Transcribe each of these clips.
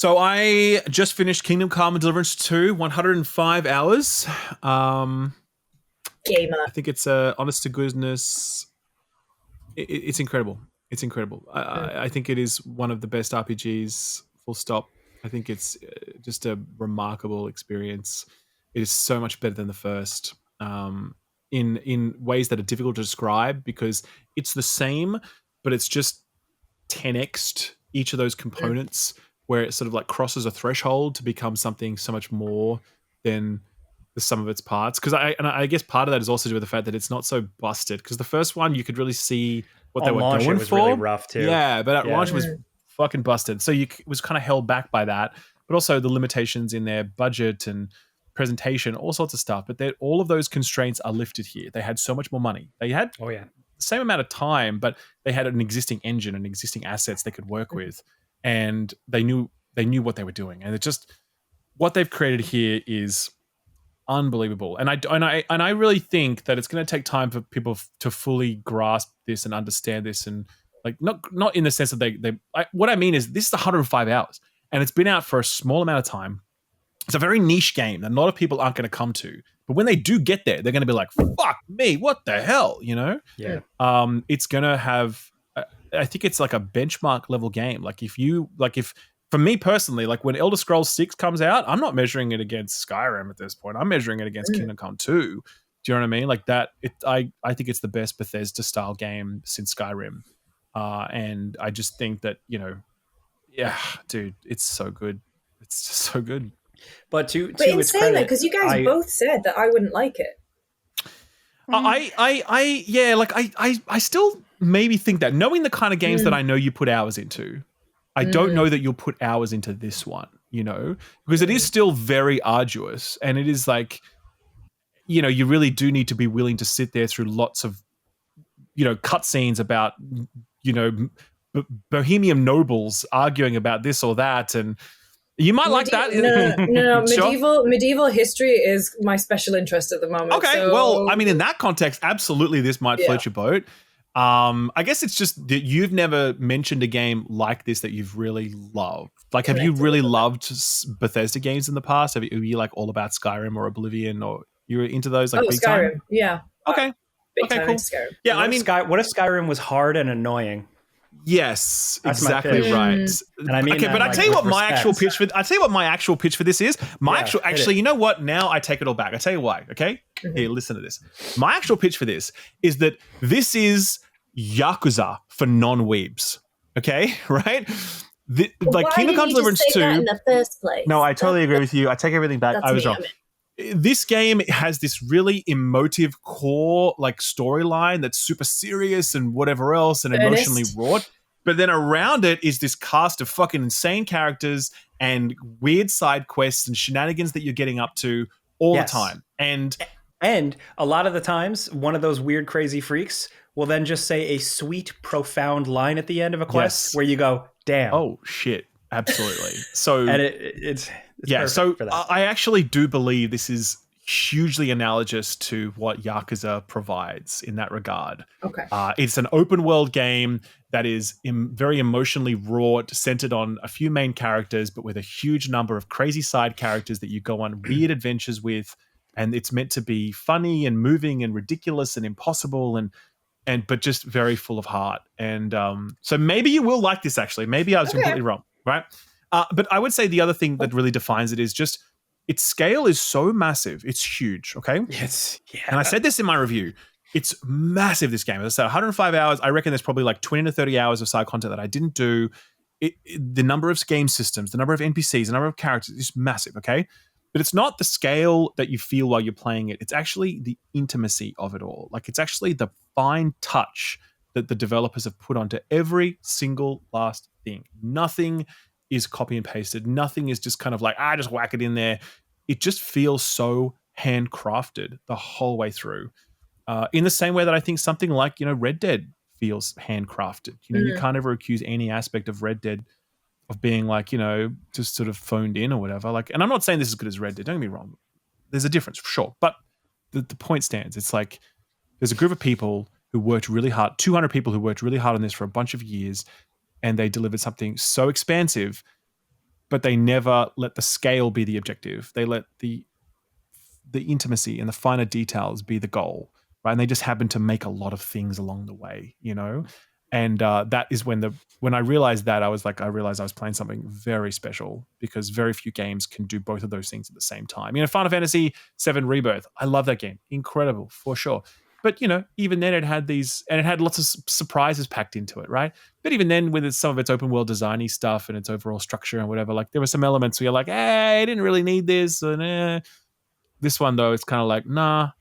So I just finished Kingdom Come Deliverance 2, 105 hours. Gamer. I think it's honest to goodness. It's incredible. It's incredible. I think it is one of the best RPGs. Full stop. I think it's just a remarkable experience. It is so much better than the first, in ways that are difficult to describe because it's the same, but it's just 10x'd each of those components where it sort of like crosses a threshold to become something so much more than the sum of its parts. Because I guess part of that is also to do with the fact that it's not so busted. Because the first one you could really see what they were launch, going it was for. really rough too. Yeah, but at launch it was fucking busted. So it was kind of held back by that, but also the limitations in their budget and presentation, all sorts of stuff. But all of those constraints are lifted here. They had so much more money. They had the same amount of time, but they had an existing engine and existing assets they could work with, and they knew what they were doing. And it just what they've created here is unbelievable. And I really think that it's going to take time for people to fully grasp this and understand this, and like not in the sense that what I mean is this is 105 hours and it's been out for a small amount of time. It's a very niche game that a lot of people aren't going to come to, but when they do get there, they're going to be like, "Fuck me, what the hell?" You know? Yeah. It's going to have. I think it's like a benchmark level game. Like if for me personally, like when Elder Scrolls 6 comes out, I'm not measuring it against Skyrim at this point. I'm measuring it against Kingdom Come 2. Do you know what I mean? Like that. I think it's the best Bethesda style game since Skyrim, and I just think that yeah, dude, it's so good. It's just so good. But in its saying that, because you guys both said that I wouldn't like it. I still maybe think that, knowing the kind of games that I know you put hours into, I don't know that you'll put hours into this one, because it is still very arduous, and it is like, you really do need to be willing to sit there through lots of, cutscenes about, bohemian nobles arguing about this or that, and you might like that. No. Sure. Medieval history is my special interest at the moment. Okay, so... well, I mean, in that context, absolutely, this might float your boat. I guess it's just that you've never mentioned a game like this that you've really loved. Like, have you really loved Bethesda games in the past? Are you like all about Skyrim or Oblivion, or you're into those like big Skyrim, time? yeah. Okay. Big okay, time cool. Skyrim. Yeah, what if Skyrim was hard and annoying? Yes, That's exactly right. And I mean, okay, but I tell you what my actual pitch for. I tell you what my actual pitch for this is. Actually, you know what? Now I take it all back. I tell you why. Okay, here, listen to this. My actual pitch for this is that this is Yakuza for non-weebs. Okay, right? Like Kingdom Come Deliverance 2. In the first place? No, I totally agree with you. I take everything back. I was wrong. This game has this really emotive core like storyline that's super serious and whatever else and emotionally wrought. But then around it is this cast of fucking insane characters and weird side quests and shenanigans that you're getting up to all the time. And a lot of the times, one of those weird, crazy freaks will then just say a sweet, profound line at the end of a quest where you go, damn. Oh, shit. Absolutely. So, and it's so for that. I actually do believe this is hugely analogous to what Yakuza provides in that regard. Okay. It's an open world game that is very emotionally wrought, centered on a few main characters, but with a huge number of crazy side characters that you go on weird adventures with. And it's meant to be funny and moving and ridiculous and impossible but just very full of heart. And so maybe you will like this, actually. Maybe I was completely wrong, right? But I would say the other thing that really defines it is just its scale is so massive. It's huge, okay? Yes. Yeah. And I said this in my review. It's massive, this game. As I said, 105 hours. I reckon there's probably like 20 to 30 hours of side content that I didn't do. The number of game systems, the number of NPCs, the number of characters is massive, okay? But it's not the scale that you feel while you're playing it. It's actually the intimacy of it all. Like, it's actually the fine touch that the developers have put onto every single last thing. Nothing is copy and pasted. Nothing is just kind of like, just whack it in there. It just feels so handcrafted the whole way through. In the same way that I think something like, Red Dead feels handcrafted. You can't ever accuse any aspect of Red Dead of being like, just sort of phoned in or whatever. Like, and I'm not saying this is as good as Red Dead, don't get me wrong. There's a difference for sure. But the point stands. It's like there's a group of people who worked really hard, 200 people who worked really hard on this for a bunch of years, and they delivered something so expansive but they never let the scale be the objective. They let the intimacy and the finer details be the goal, right? And they just happen to make a lot of things along the way, And that is when I realized that, I realized I was playing something very special, because very few games can do both of those things at the same time. Final Fantasy VII Rebirth, I love that game, incredible for sure. But even then it had lots of surprises packed into it, right? But even then, with some of its open world designy stuff and its overall structure and whatever, like there were some elements where you're like, I didn't really need this, and This one, though, it's kind of like, nah,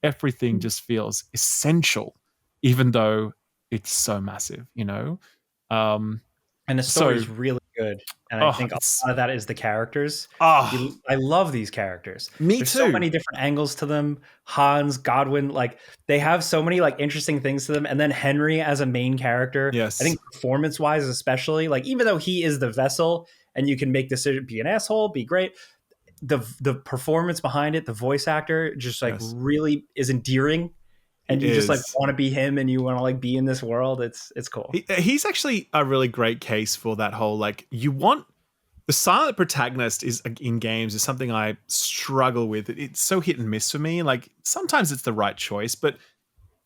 everything just feels essential, even though it's so massive, And the story is really good. And I think a lot of that is the characters. I love these characters. There's so many different angles to them. Hans, Godwin, like they have so many like interesting things to them. And then Henry as a main character. Yes. I think performance-wise, especially, like even though he is the vessel and you can make decisions, be an asshole, be great, the performance behind it, the voice actor just like really is endearing. And you just like want to be him, and you want to like be in this world. It's cool. He's actually a really great case for that whole, like, you want the silent protagonist is in games is something I struggle with. It's so hit and miss for me. Like sometimes it's the right choice, but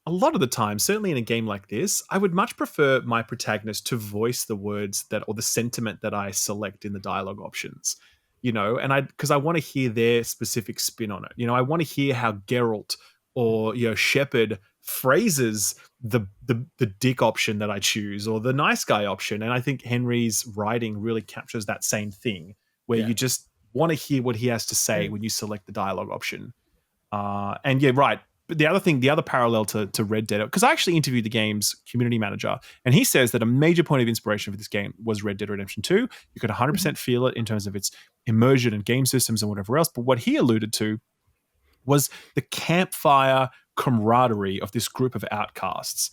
a lot of the time, certainly in a game like this, I would much prefer my protagonist to voice the words or the sentiment that I select in the dialogue options. And because I want to hear their specific spin on it. I want to hear how Geralt or Shepard phrases the dick option that I choose, or the nice guy option. And I think Henry's writing really captures that same thing, where you just want to hear what he has to say when you select the dialogue option. And right. But the other parallel to Red Dead, because I actually interviewed the game's community manager, and he says that a major point of inspiration for this game was Red Dead Redemption 2. You could 100% feel it in terms of its immersion and game systems and whatever else. But what he alluded to was the campfire camaraderie of this group of outcasts.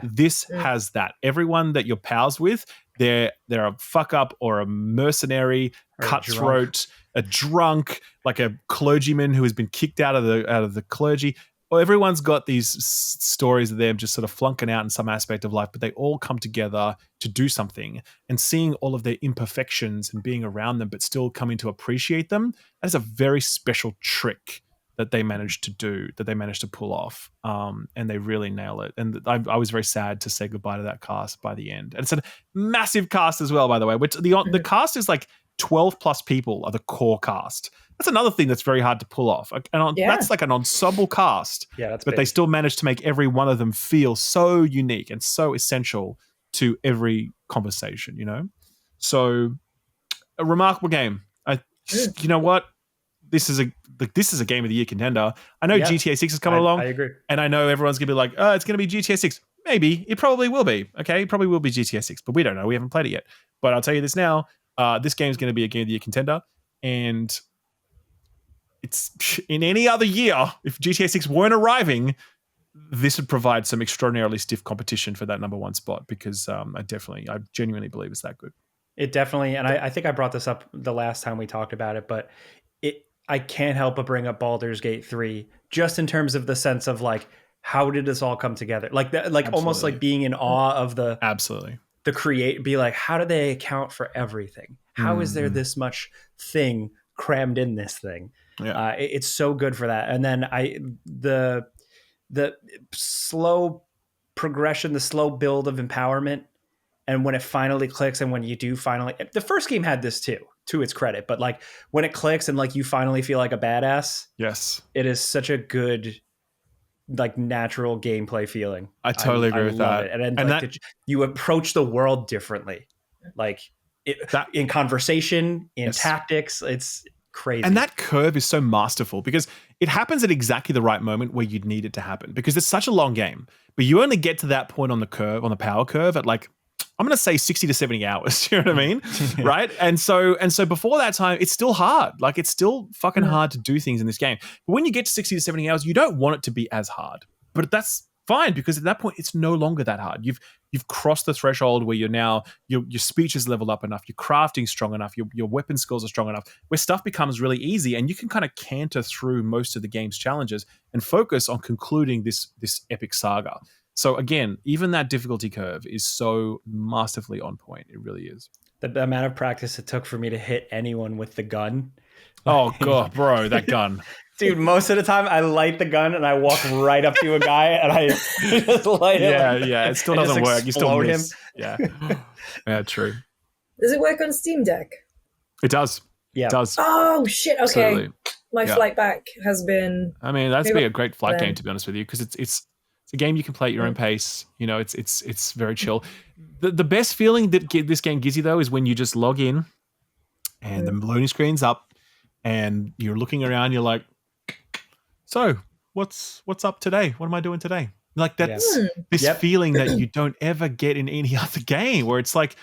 This has that. Everyone that you're pals with, they're a fuck up or a mercenary, or cutthroat, a drunk, like a clergyman who has been kicked out of the clergy. Well, everyone's got these stories of them just sort of flunking out in some aspect of life, but they all come together to do something, and seeing all of their imperfections and being around them, but still coming to appreciate them. That is a very special trick that they managed to pull off. And they really nail it. And I was very sad to say goodbye to that cast by the end. And it's a massive cast as well, by the way, which the cast is like 12 plus people are the core cast. That's another thing that's very hard to pull off. That's like an ensemble cast, but big. They still managed to make every one of them feel so unique and so essential to every conversation, So a remarkable game. You know what? This is a game of the year contender. I know GTA 6 is coming along. I agree. And I know everyone's going to be like, oh, it's going to be GTA 6. Maybe. It probably will be. Okay? It probably will be GTA 6, but we don't know. We haven't played it yet. But I'll tell you this now. This game is going to be a game of the year contender. And it's in any other year, if GTA 6 weren't arriving, this would provide some extraordinarily stiff competition for that number one spot, because I genuinely believe it's that good. It definitely, and I think I brought this up the last time we talked about it, but I can't help but bring up Baldur's Gate 3, just in terms of the sense of like, how did this all come together? Like that, like almost like being in awe of the be like, how do they account for everything? How is there this much thing crammed in this thing? Yeah. It's so good for that. And then the slow progression, the slow build of empowerment, and when it finally clicks, and when you do finally, the first game had this too, to its credit, but like when it clicks and like you finally feel like a badass, yes, it is such a good, like natural gameplay feeling. I totally agree with that. And like you approach the world differently, like in conversation, in tactics. It's crazy. And that curve is so masterful, because it happens at exactly the right moment where you'd need it to happen, because it's such a long game, but you only get to that point on the power curve at like, I'm going to say 60 to 70 hours. You know what I mean? Right. And so before that time, it's still hard. Like, it's still fucking hard to do things in this game. But when you get to 60 to 70 hours, you don't want it to be as hard, but that's fine, because at that point, it's no longer that hard. You've crossed the threshold where you're now, your speech is leveled up enough, your crafting's strong enough, your weapon skills are strong enough, where stuff becomes really easy, and you can kind of canter through most of the game's challenges and focus on concluding this epic saga. So again, even that difficulty curve is so masterfully on point. It really is. The amount of practice it took for me to hit anyone with the gun. Oh god, bro, that gun. Dude, most of the time I light the gun and I walk right up to a guy and I just light it. Yeah, like yeah. It still and doesn't just work. You still explode miss. Yeah. Yeah, true. Does it work on Steam Deck? It does. Yeah. It does. Oh shit! Okay, Absolutely. my flight back has been. I mean, that's be a great flight then. game, to be honest with you, because it's a game you can play at your own pace. You know, it's very chill. The best feeling that this game gives you though is when you just log in and the loading screen's up and you're looking around. You're like, so what's up today? What am I doing today? Like that's this feeling that you don't ever get in any other game, where it's like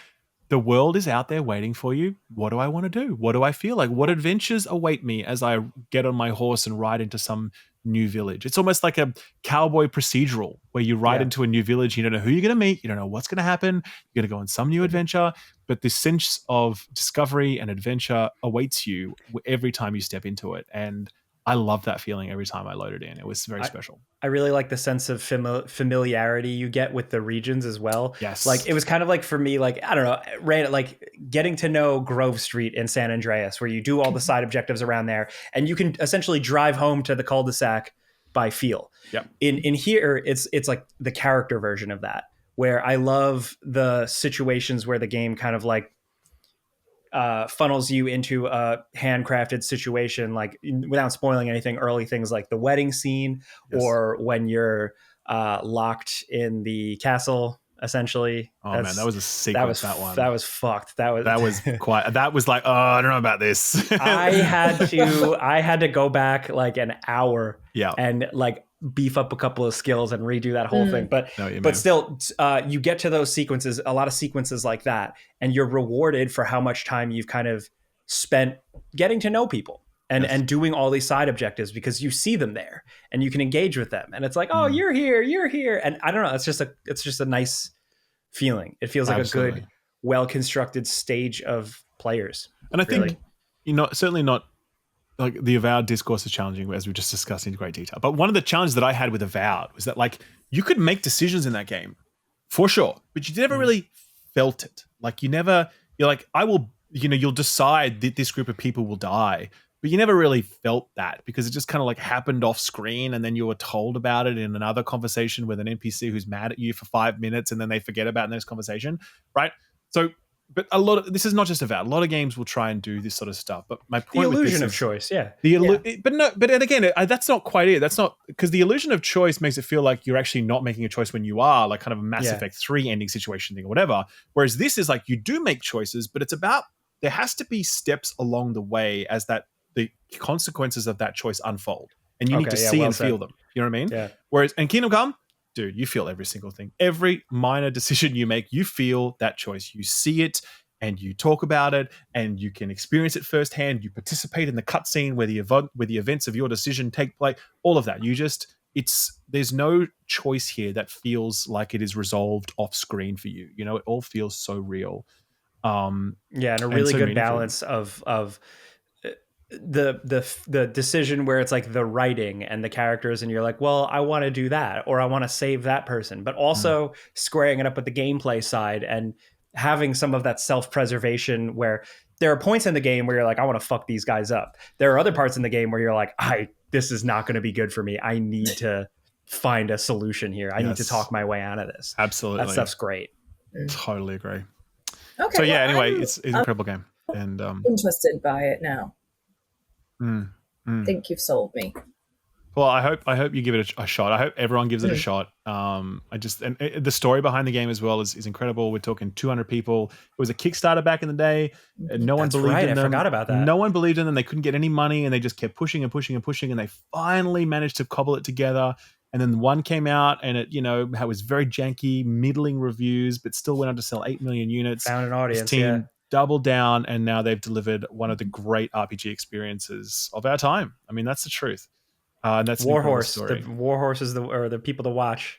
the world is out there waiting for you. What do I want to do? What do I feel like? What adventures await me as I get on my horse and ride into some new village? It's almost like a cowboy procedural where you ride into a new village. You don't know who you're going to meet. You don't know what's going to happen. You're going to go on some new adventure, but this sense of discovery and adventure awaits you every time you step into it. And I love that feeling every time I load it in. It was very special. I really like the sense of familiarity you get with the regions as well. Yes. Like it was kind of like for me, like, I don't know, like getting to know Grove Street in San Andreas, where you do all the side objectives around there and you can essentially drive home to the cul-de-sac by feel. Yep. In here, it's like the character version of that, where I love the situations where the game kind of like funnels you into a handcrafted situation, like without spoiling anything, early things like the wedding scene or when you're locked in the castle, essentially. Oh man, that was a sequence. That was fucked. That was like, oh, I don't know about this. I had to go back like an hour and like beef up a couple of skills and redo that whole thing. But still, you get to those sequences, a lot of sequences like that, and you're rewarded for how much time you've kind of spent getting to know people and doing all these side objectives, because you see them there and you can engage with them. And it's like, oh, you're here. And I don't know, it's just a nice feeling. It feels like a good, well-constructed stage of players. And I think, certainly not, like the Avowed discourse is challenging, as we just discussed in great detail. But one of the challenges that I had with Avowed was that like you could make decisions in that game for sure, but you never really felt it. Like you're like, you'll decide that this group of people will die, but you never really felt that because it just kind of like happened off screen. And then you were told about it in another conversation with an NPC who's mad at you for 5 minutes and then they forget about it in this conversation. Right. So, but this is not just Avowed. A lot of games will try and do this sort of stuff. But my point, the illusion of choice, but again, that's not quite it. That's not, because the illusion of choice makes it feel like you're actually not making a choice when you are, like kind of a Mass Effect 3 ending situation thing or whatever. Whereas this is like you do make choices, but it's about there has to be steps along the way as the consequences of that choice unfold, and you need to see and feel them. You know what I mean? Yeah. Whereas in Kingdom Come, dude, you feel every single thing. Every minor decision you make, you feel that choice. You see it and you talk about it and you can experience it firsthand. You participate in the cutscene where the events of your decision take place. All of that. There's no choice here that feels like it is resolved off screen for you. You know, it all feels so real. And a really good balance of the decision where it's like the writing and the characters and you're like, well, I want to do that or I want to save that person, but also squaring it up with the gameplay side and having some of that self-preservation where there are points in the game where you're like, I want to fuck these guys up. There are other parts in the game where you're like, this is not going to be good for me. I need to find a solution here. I need to talk my way out of this. Absolutely. That stuff's great. Totally agree. Okay. So anyway, it's an incredible game. And interested by it now. I think you've sold me. Well, I hope you give it a shot. I hope everyone gives it a shot. And the story behind the game as well is incredible. We're talking 200 people. It was a Kickstarter back in the day. And no one believed in them. I forgot about that. No one believed in them. They couldn't get any money, and they just kept pushing and pushing and pushing. And they finally managed to cobble it together. And then one came out, and it was very janky, middling reviews, but still went on to sell 8 million units. Found an audience. This team doubled down, and now they've delivered one of the great RPG experiences of our time. I mean, that's the truth. And that's Warhorse. The Warhorse is the people to watch.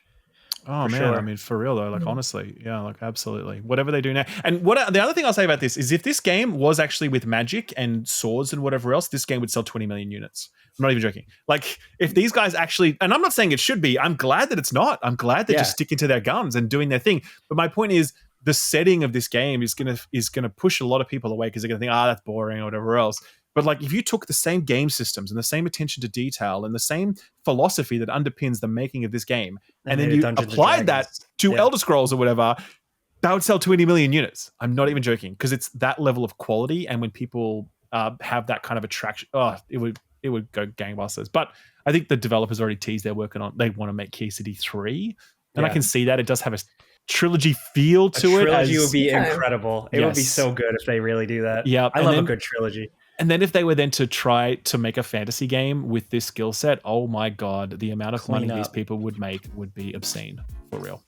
Oh man, sure. I mean, for real though, like honestly, yeah, like absolutely. Whatever they do now, and the other thing I'll say about this is, if this game was actually with magic and swords and whatever else, this game would sell 20 million units. I'm not even joking. Like, if these guys actually, and I'm not saying it should be, I'm glad that it's not. I'm glad they're just sticking to their guns and doing their thing. But my point is, the setting of this game is gonna push a lot of people away because they're gonna think, that's boring or whatever else. But like, if you took the same game systems and the same attention to detail and the same philosophy that underpins the making of this game, and then you applied that to Elder Scrolls or whatever, that would sell 20 million units. I'm not even joking, because it's that level of quality. And when people have that kind of attraction, it would go gangbusters. But I think the developers already teased they want to make Key City 3, and I can see that it does have a trilogy feel to it. Trilogy would be incredible. It would be so good if they really do that. Yeah, I love a good trilogy. And then if they were then to try to make a fantasy game with this skill set, oh my god, the amount of money these people would make would be obscene, for real.